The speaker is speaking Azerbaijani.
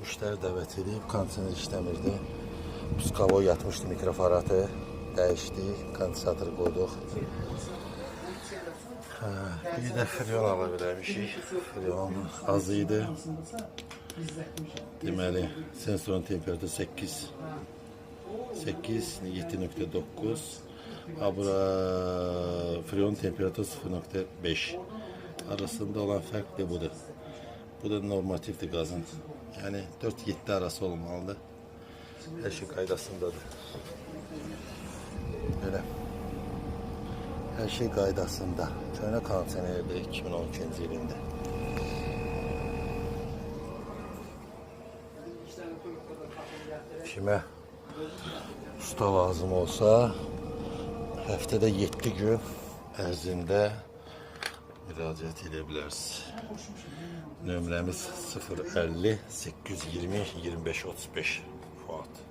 Müştəri dəvət edib, kondisioner işləmirdi. Puskavo yatmışdı, mikrofaratı dəyişdi, kondensatoru qoyduq. Bir də freon ala bilərmişik. Freon az idi. Deməli, sensorun temperaturu 7.9. Bura freon temperaturu 0.5. Arasında olan fərq de budur. Bu da normativdir qazın. Yəni 4-7 arası olmalıdır. Hər şey qaydasındadır. Belə. Hər şey qaydasında. Köhnə kondisionerdir 2012-ci ilində. Kimə usta lazım olsa, həftədə 7 gün ərzində müraciət edə bilərsiniz. Nömrəmiz 050 820 25 35 Fuat.